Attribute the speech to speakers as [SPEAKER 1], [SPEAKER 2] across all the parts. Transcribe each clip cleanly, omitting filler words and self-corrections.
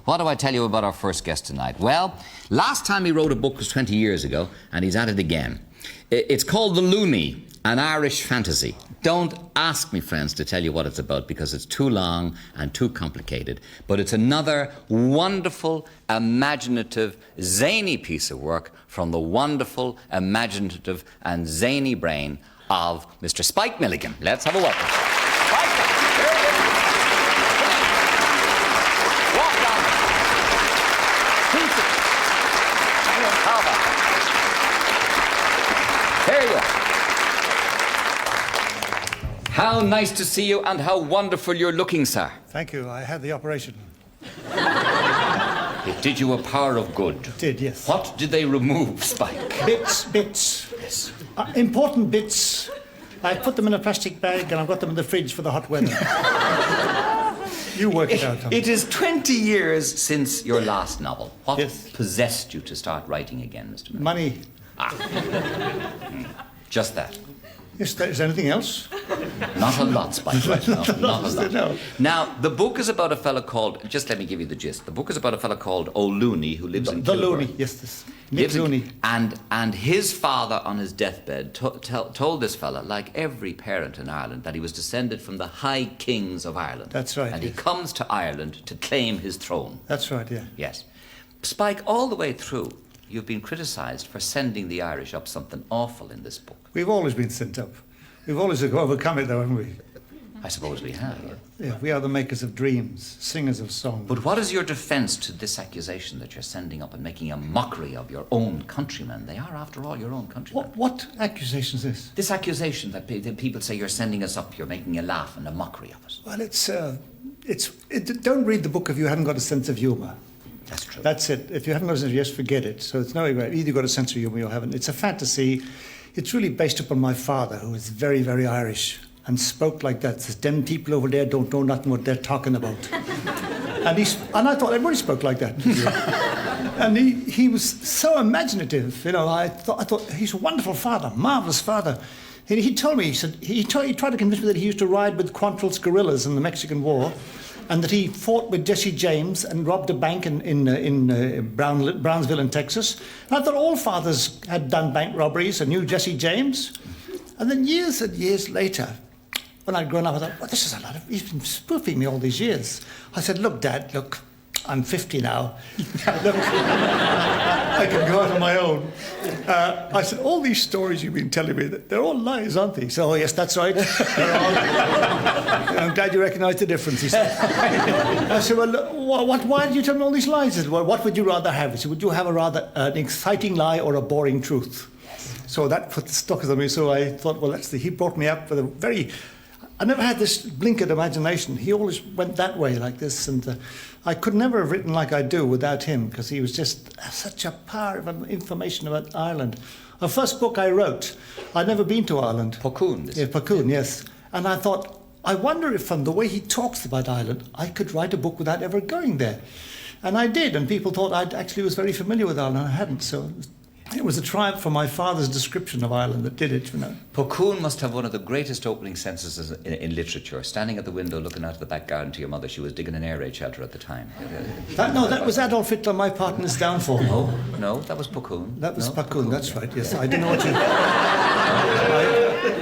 [SPEAKER 1] What do I tell you about our first guest tonight? Well, last time he wrote a book was 20 years ago, and he's at it again. It's called Looney An Irish Fantasy. Don't ask me, friends, to tell you what it's about because it's too long and too complicated. But it's another wonderful, imaginative, zany piece of work from the wonderful, imaginative and zany brain of Mr Spike Milligan. Let's have a welcome. Spike! Walk down. There you are. How nice to see you and how wonderful you're looking, sir.
[SPEAKER 2] Thank you. I had the operation.
[SPEAKER 1] It did you a power of good.
[SPEAKER 2] It did, yes.
[SPEAKER 1] What did they remove, Spike?
[SPEAKER 2] Bits.
[SPEAKER 1] Yes.
[SPEAKER 2] Important bits. I put them in a plastic bag and I've got them in the fridge for the hot weather. You work it out, Tom.
[SPEAKER 1] It is 20 years since your last novel. What
[SPEAKER 2] Yes.
[SPEAKER 1] possessed you to start writing again, Mr. Milligan?
[SPEAKER 2] Money.
[SPEAKER 1] Just that.
[SPEAKER 2] Yes, is there anything else?
[SPEAKER 1] Not a lot, Spike. Right? No, not a lot.
[SPEAKER 2] No.
[SPEAKER 1] Now, the book is about a fellow called... Just let me give you the gist. The book is about a fellow called Ó Looney who lives in
[SPEAKER 2] The
[SPEAKER 1] Kilburn.
[SPEAKER 2] Looney, yes, this. Mick Looney.
[SPEAKER 1] And his father on his deathbed told this fella, like every parent in Ireland, that he was descended from the high kings of Ireland.
[SPEAKER 2] That's right,
[SPEAKER 1] And
[SPEAKER 2] yes.
[SPEAKER 1] he comes to Ireland to claim his throne.
[SPEAKER 2] That's right, yeah.
[SPEAKER 1] Yes. Spike, all the way through, you've been criticised for sending the Irish up something awful in this book.
[SPEAKER 2] We've always been sent up. We've always overcome it, though, haven't we?
[SPEAKER 1] I suppose we have.
[SPEAKER 2] Yeah, we are the makers of dreams, singers of song.
[SPEAKER 1] But what is your defence to this accusation that you're sending up and making a mockery of your own countrymen? They are, after all, your own countrymen.
[SPEAKER 2] What accusation is this?
[SPEAKER 1] This accusation that people say you're sending us up, you're making a laugh and a mockery of us.
[SPEAKER 2] Well, don't read the book if you haven't got a sense of humour.
[SPEAKER 1] That's true.
[SPEAKER 2] That's it. If you haven't got a sense of humour, forget it. So it's no regret. Either you've got a sense of humour or you haven't. It's a fantasy. It's really based upon my father, who is very, very Irish and spoke like that. Says, them people over there don't know nothing what they're talking about. and I thought everybody spoke like that. And he was so imaginative. You know, I thought he's a wonderful father, marvellous father. He told me, he tried to convince me that he used to ride with Quantrill's guerrillas in the Mexican War, and that he fought with Jesse James and robbed a bank in Brownsville in Texas. And I thought all fathers had done bank robberies and knew Jesse James. And then years and years later, when I'd grown up, I thought, well, this is a lot of... He's been spoofing me all these years. I said, look, Dad, look, I'm 50 now. Look, I can go out on my own. I said, all these stories you've been telling me, they're all lies, aren't they? He said, oh, yes, that's right. I'm glad you recognise the difference, he said. I said, well, why did you tell me all these lies? He said, well, what would you rather have? He said, would you have an exciting lie or a boring truth? So that stuck with me. So I thought, well, he brought me up with a very... I never had this blinkered imagination. He always went that way, like this, and I could never have written like I do without him, because he was just such a power of information about Ireland. The first book I wrote, I'd never been to Ireland.
[SPEAKER 1] Puckoon.
[SPEAKER 2] Yeah, Puckoon, yes. And I thought, I wonder if from the way he talks about Ireland, I could write a book without ever going there. And I did, and people thought I actually was very familiar with Ireland, and I hadn't, so... It was a triumph for my father's description of Ireland that did it, you know.
[SPEAKER 1] Puckoon must have one of the greatest opening sentences in literature. Standing at the window looking out of the back garden to your mother, she was digging an air raid shelter at the time.
[SPEAKER 2] That was Adolf Hitler, my part in his downfall.
[SPEAKER 1] No, that was Puckoon.
[SPEAKER 2] That was Puckoon, that's right, yes. I don't know what you...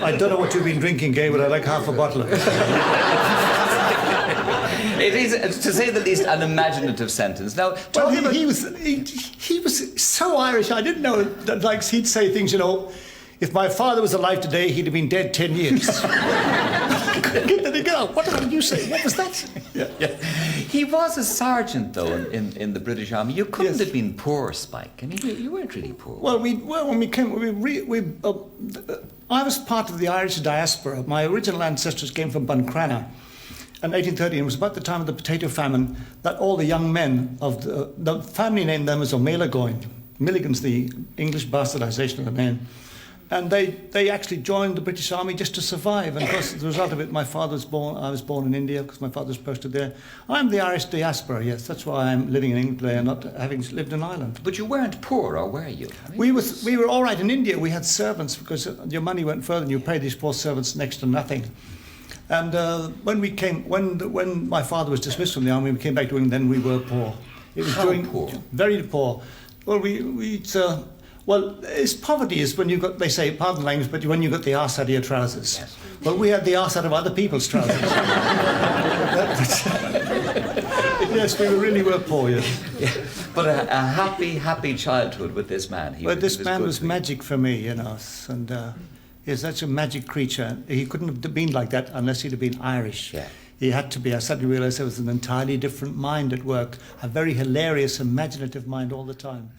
[SPEAKER 2] I don't know what you've been drinking, Gay, but I like half a bottle of it.
[SPEAKER 1] It is, to say the least, an imaginative sentence. Now,
[SPEAKER 2] well, he was so Irish. I didn't know that, like, he'd say things, you know, if my father was alive today, he'd have been dead 10 years. I couldn't get that out. What did you say? What was that?
[SPEAKER 1] Yeah. He was a sergeant, though, in the British Army. You couldn't have been poor, Spike. I mean, you weren't really poor.
[SPEAKER 2] Well, when we came, I was part of the Irish diaspora. My original ancestors came from Buncrana. In 1830, it was about the time of the potato famine that all the young men of the family named them as Ó Maolagáin. Milligan's the English bastardisation of the name. And they actually joined the British Army just to survive. And of course, as a result of it, I was born in India because my father was posted there. I'm the Irish diaspora, yes. That's why I'm living in England today and not having lived in Ireland.
[SPEAKER 1] But you weren't poor, or were you? I
[SPEAKER 2] mean, we were all right in India. We had servants because your money went further and you paid these poor servants next to nothing. And when my father was dismissed from the army, we came back to England. Then we were poor. It was
[SPEAKER 1] Poor?
[SPEAKER 2] Very poor. Well, poverty is when you got, they say, pardon the language, but when you got the arse out of your trousers.
[SPEAKER 1] Yes.
[SPEAKER 2] Well, we had the arse out of other people's trousers. Yes, we really were poor, yes.
[SPEAKER 1] Yeah. But a happy childhood with this man.
[SPEAKER 2] This man was magic for me, you know, and he's such a magic creature. He couldn't have been like that unless he'd have been Irish.
[SPEAKER 1] Yeah.
[SPEAKER 2] He had to be. I suddenly realised there was an entirely different mind at work, a very hilarious, imaginative mind all the time.